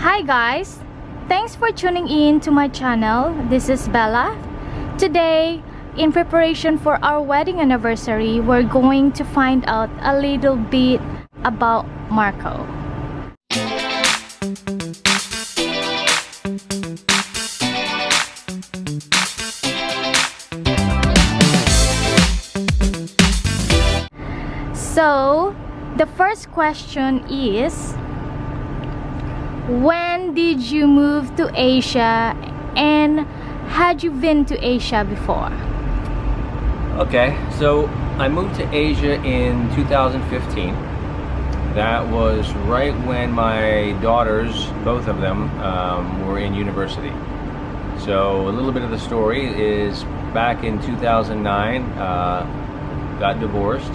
Hi guys, thanks for tuning in to my channel. This is Bella. Today, in preparation for our wedding anniversary, we're going to find out a little bit about Marco. So, the first question is, when did you move to Asia, and had you been to Asia before? Okay, so I moved to Asia in 2015. That was right when my daughters, both of them, were in university. So a little bit of the story is back in 2009, got divorced.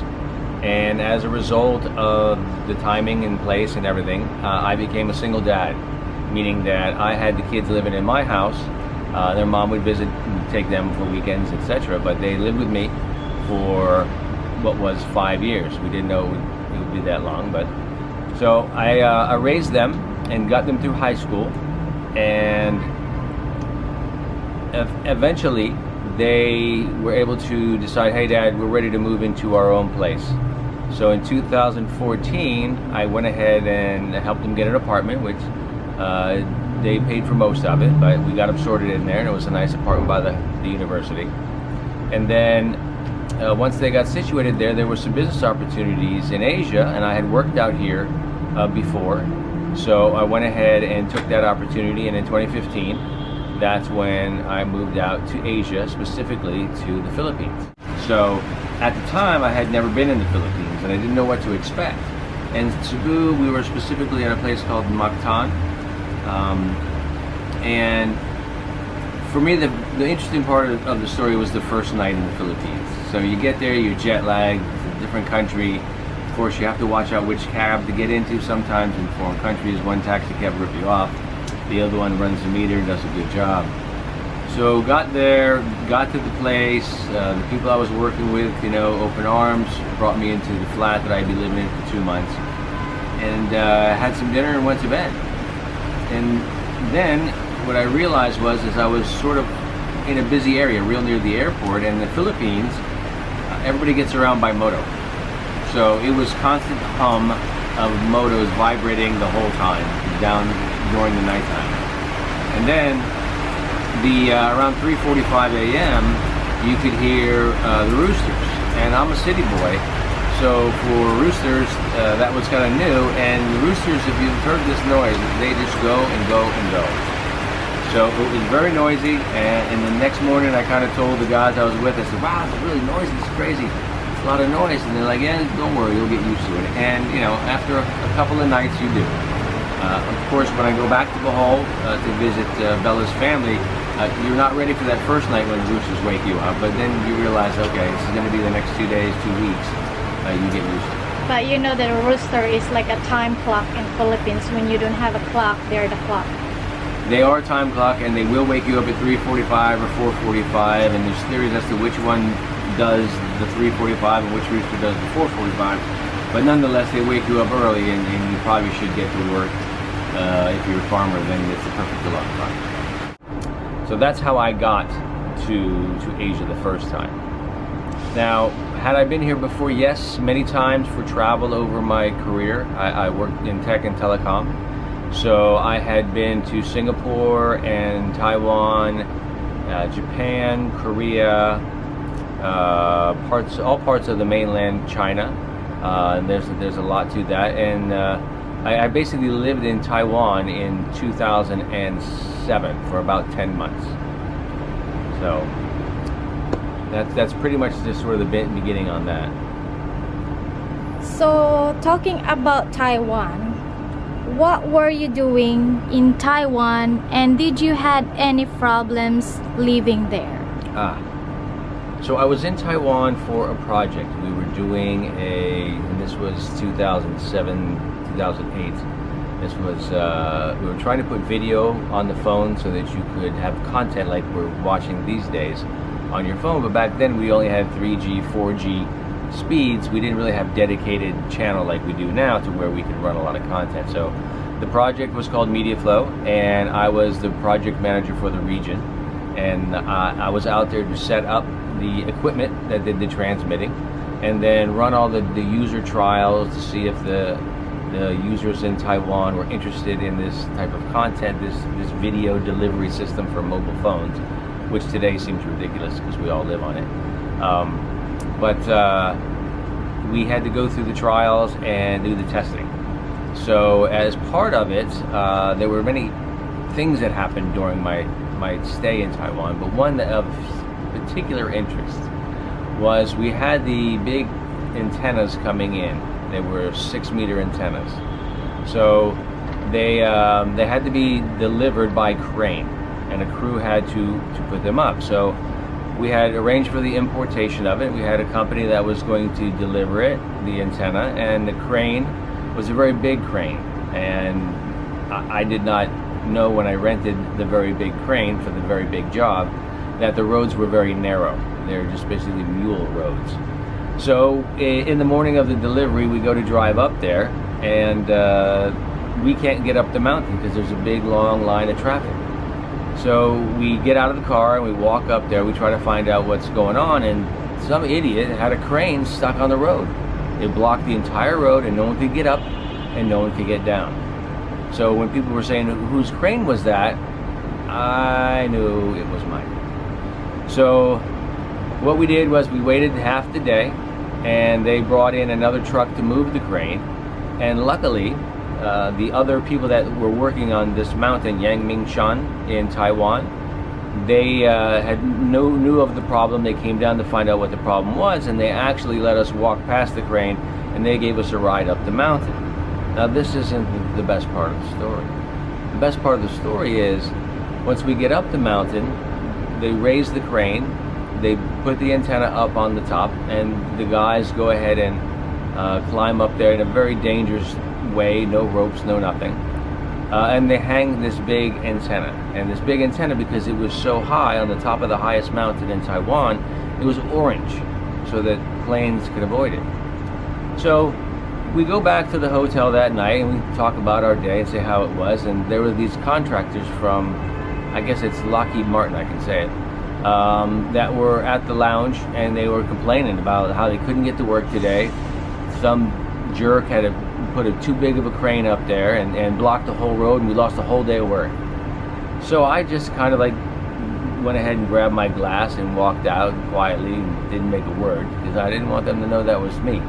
And as a result of the timing and place and everything, I became a single dad, meaning that I had the kids living in my house. Their mom would visit and take them for weekends, etc. But they lived with me for what was 5 years. We didn't know it would be that long, but so I raised them and got them through high school, and eventually they were able to decide, hey Dad, we're ready to move into our own place. So in 2014, I went ahead and helped them get an apartment, which they paid for most of it, but we got them sorted in there, and it was a nice apartment by the university. And then once they got situated there were some business opportunities in Asia, and I had worked out here before. So I went ahead and took that opportunity, and in 2015, that's when I moved out to Asia, specifically to the Philippines. So at the time, I had never been in the Philippines, and I didn't know what to expect. And Cebu, we were specifically at a place called Mactan. And for me, the interesting part of the story was the first night in the Philippines. So you get there, you're jet lagged, it's a different country. Of course, you have to watch out which cab to get into. Sometimes in foreign countries, one taxi cab will rip you off. The other one runs the meter and does a good job. So got there, got to the place, the people I was working with, open arms, brought me into the flat that I'd be living in for 2 months, and had some dinner and went to bed. And then what I realized was, I was sort of in a busy area, real near the airport, and in the Philippines, everybody gets around by moto. So it was constant hum of motos vibrating the whole time, down during the nighttime. And then around 3:45 a.m. you could hear the roosters, and I'm a city boy, so for roosters that was kind of new. And the roosters, if you've heard this noise, they just go and go and go. So it was very noisy, and the next morning I kind of told the guys I was with, I said, wow, it's really noisy, it's crazy, it's a lot of noise. And they're like, yeah, don't worry, you'll get used to it. And after a couple of nights you do. Of course, when I go back to Bohol to visit Bella's family, you're not ready for that first night when the roosters wake you up, but then you realize, okay, this is going to be the next 2 days, 2 weeks, you get used to it. But you know that a rooster is like a time clock in Philippines. When you don't have a clock, they're the clock. They are time clock, and they will wake you up at 3:45 or 4:45, and there's theories as to which one does the 3:45 and which rooster does the 4:45. But nonetheless, they wake you up early, and you probably should get to work. If you're a farmer, then it's a perfect alarm clock. So that's how I got to Asia the first time. Now, had I been here before? Yes, many times for travel over my career. I worked in tech and telecom. So I had been to Singapore and Taiwan, Japan, Korea, all parts of the mainland China. And there's a lot to that. And I basically lived in Taiwan in 2007 for about 10 months. So that's pretty much just sort of the beginning on that. So talking about Taiwan, what were you doing in Taiwan, and did you had any problems living there? So I was in Taiwan for a project. We were doing and this was 2007, 2008. This was, we were trying to put video on the phone so that you could have content like we're watching these days on your phone, but back then we only had 3G, 4G speeds. We didn't really have dedicated channel like we do now to where we could run a lot of content. So The project was called Media Flow, and I was the project manager for the region. And I was out there to set up the equipment that did the transmitting, and then run all the user trials to see if the users in Taiwan were interested in this type of content, this video delivery system for mobile phones, which today seems ridiculous because we all live on it. But we had to go through the trials and do the testing. So as part of it, there were many things that happened during my stay in Taiwan, but one of particular interest was we had the big antennas coming in. They were 6-meter antennas. So they had to be delivered by crane, and a crew had to put them up. So we had arranged for the importation of it. We had a company that was going to deliver it, the antenna, and the crane was a very big crane. And I did not know when I rented the very big crane for the very big job that the roads were very narrow. They're just basically mule roads. So in the morning of the delivery, we go to drive up there, and we can't get up the mountain because there's a big long line of traffic. So we get out of the car and we walk up there. We try to find out what's going on, and some idiot had a crane stuck on the road. It blocked the entire road, and no one could get up and no one could get down. So when people were saying, whose crane was that? I knew it was mine. So what we did was we waited half the day, and they brought in another truck to move the crane. And luckily, the other people that were working on this mountain, Yangmingshan in Taiwan, they knew of the problem. They came down to find out what the problem was, and they actually let us walk past the crane, and they gave us a ride up the mountain. Now this isn't the best part of the story. The best part of the story is once we get up the mountain, they raise the crane, they put the antenna up on the top, and the guys go ahead and climb up there in a very dangerous way, no ropes, no nothing. And they hang this big antenna. And this big antenna, because it was so high on the top of the highest mountain in Taiwan, it was orange so that planes could avoid it. So we go back to the hotel that night and we talk about our day and say how it was. And there were these contractors from, I guess it's Lockheed Martin, I can say it, that were at the lounge, and they were complaining about how they couldn't get to work today. Some jerk had put too big of a crane up there and blocked the whole road, and we lost a whole day of work. So I just kind of like went ahead and grabbed my glass and walked out quietly and didn't make a word because I didn't want them to know that was me.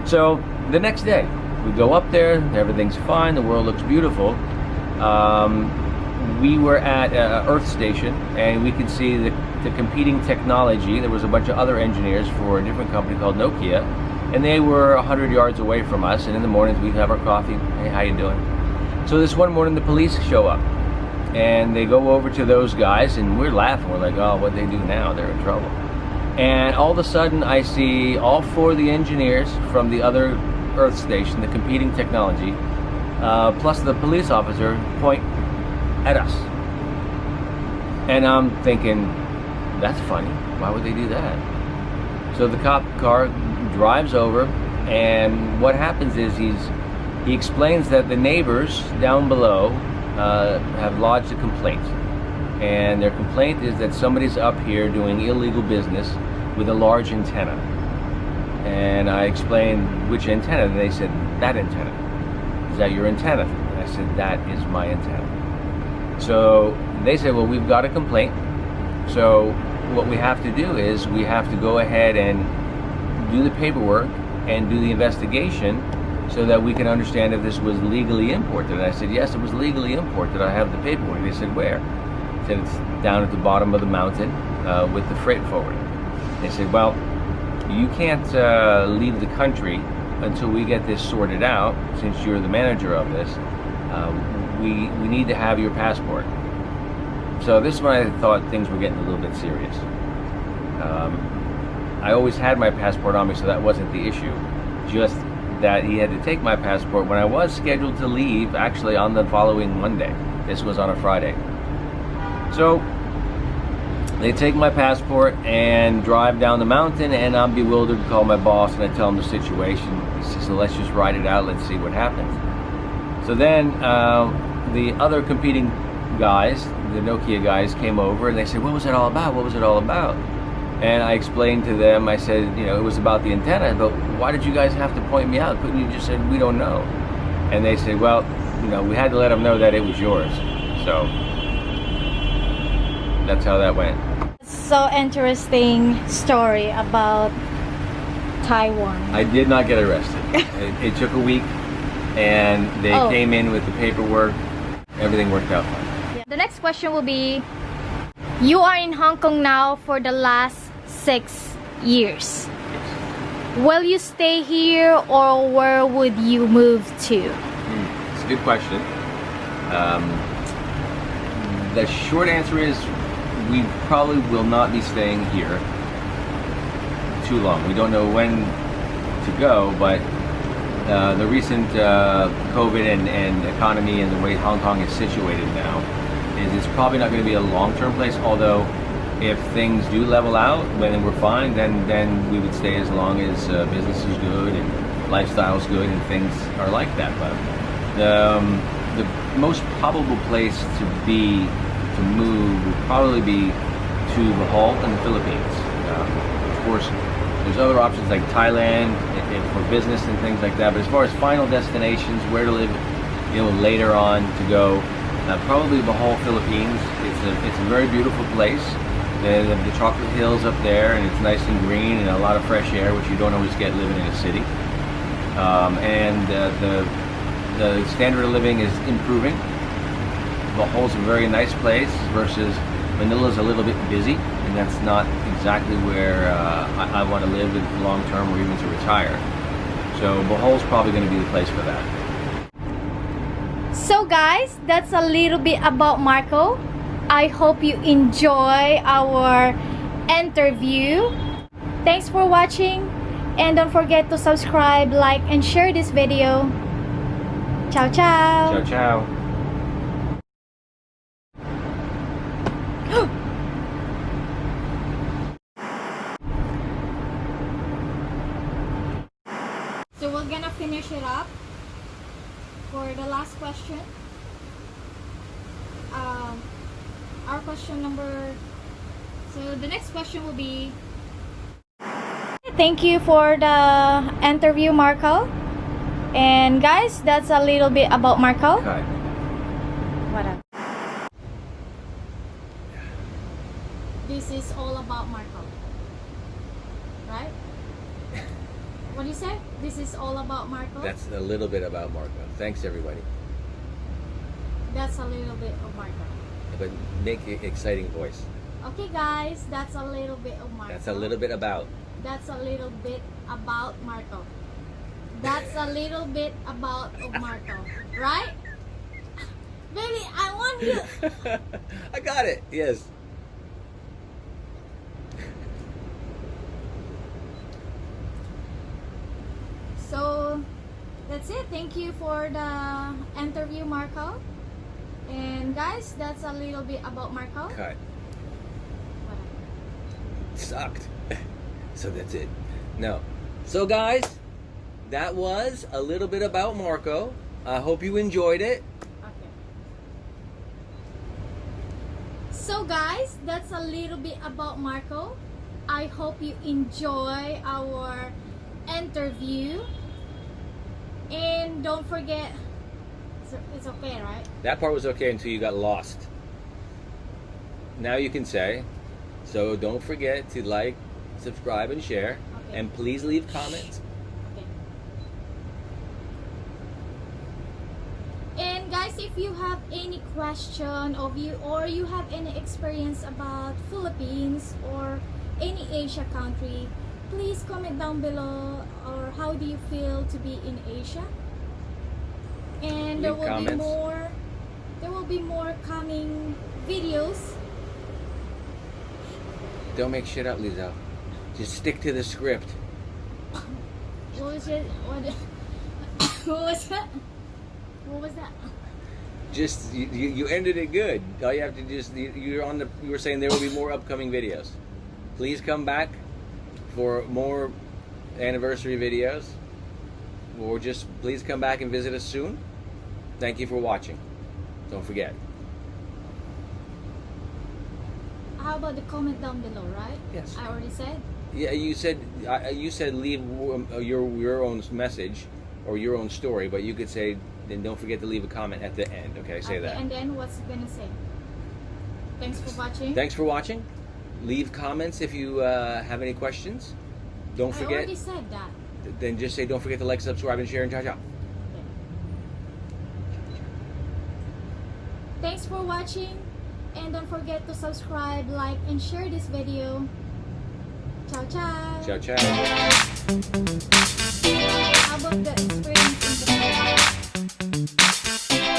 So the next day we go up there, everything's fine, the world looks beautiful. We were at Earth Station, and we could see the competing technology. There was a bunch of other engineers for a different company called Nokia, and they were 100 yards away from us. And in the mornings we'd have our coffee. Hey, how you doing? So this one morning the police show up, and they go over to those guys, and we're laughing. We're like, oh, what'd they do now? They're in trouble. And all of a sudden I see all 4 of the engineers from the other Earth Station, the competing technology, plus the police officer, point at us. And I'm thinking, that's funny. Why would they do that? So the cop car drives over, and what happens is he explains that the neighbors down below have lodged a complaint, and their complaint is that somebody's up here doing illegal business with a large antenna. And I explained which antenna, and they said, that antenna. Is that your antenna? And I said, that is my antenna. So they said, well, we've got a complaint, so what we have to do is we have to go ahead and do the paperwork and do the investigation so that we can understand if this was legally imported. And I said, yes, it was legally imported. I have the paperwork. They said, where? I said, it's down at the bottom of the mountain with the freight forwarder. They said, well, you can't leave the country until we get this sorted out. Since you're the manager of this, we need to have your passport. So this is when I thought things were getting a little bit serious. I always had my passport on me, so that wasn't the issue. Just that he had to take my passport when I was scheduled to leave, actually on the following Monday. This was on a Friday. So they take my passport and drive down the mountain, and I'm bewildered, call my boss, and I tell him the situation. He says, so let's just ride it out, let's see what happens. So then the other competing guys, the Nokia guys, came over and they said, "What was it all about? What was it all about?" And I explained to them. I said, "You know, it was about the antenna, but why did you guys have to point me out? Couldn't you just said we don't know?" And they said, "Well, you know, we had to let them know that it was yours." So that's how that went. So interesting story about Taiwan. I did not get arrested. It took a week, and they came in with the paperwork. Everything worked out fine. Yeah. The next question will be, you are in Hong Kong now for the last 6 years. Will you stay here, or where would you move to? It's a good question. The short answer is we probably will not be staying here too long. We don't know when to go, but the recent COVID and economy and the way Hong Kong is situated now is it's probably not going to be a long-term place, although if things do level out, when we're fine, then we would stay as long as business is good and lifestyle is good and things are like that. But the most probable place to move would probably be to Bohol in the Philippines. Of course, there's other options like Thailand for business and things like that. But as far as final destinations, where to live, later on to go, probably Bohol, Philippines. It's a very beautiful place. The chocolate hills up there, and it's nice and green and a lot of fresh air, which you don't always get living in a city. And the standard of living is improving. Bohol's a very nice place versus Manila's a little bit busy, and that's not exactly where I want to live long term or even to retire. So Bohol's probably going to be the place for that. So guys, that's a little bit about Marco. I hope you enjoy our interview. Thanks for watching, and don't forget to subscribe, like, and share this video. Ciao, ciao. Ciao, ciao. So we're gonna finish it up for the last question. Our question number, so the next question will be, thank you for the interview, Marco. And guys, that's a little bit about Marco. Okay. Whatever. This is all about Marco, right? What do you say? This is all about Marco? That's a little bit about Marco. Thanks, everybody. That's a little bit of Marco. But make an exciting voice. Okay guys, that's a little bit of Marco. That's a little bit about. That's a little bit about Marco. That's a little bit about of Marco. Right? Baby, I want you. I got it. Yes. So that's it. Thank you for the interview, Marco. And guys, that's a little bit about Marco. Cut. Whatever. Sucked. So that's it. No. So guys, that was a little bit about Marco. I hope you enjoyed it. Okay. So guys, that's a little bit about Marco. I hope you enjoy our interview. And don't forget, it's okay, right? That part was okay until you got lost. Now you can say, so don't forget to like, subscribe, and share. Okay. And please leave comments. Okay. And guys, if you have any question or you have any experience about Philippines or any Asia country, please comment down below. Or how do you feel to be in Asia? And there will be more coming videos. Don't make shit up, Lizzo. Just stick to the script. What was it? What was that? What was that? Just you ended it good. All you have to just you were saying there will be more upcoming videos. Please come back for more anniversary videos, or just please come back and visit us soon. thank you for watching. Don't forget. How about the comment down below, right? Yes. I already said. Yeah, you said leave your own message or your own story, but you could say, then don't forget to leave a comment at the end. Okay, say that. And then what's it gonna say? Thanks for watching. Thanks for watching. Leave comments if you have any questions. Don't I forget. already said that. Then just say, don't forget to like, subscribe, and share, and ciao, ciao. Thanks for watching, and don't forget to subscribe, like, and share this video. Ciao, ciao. Ciao, ciao. How about the experience in the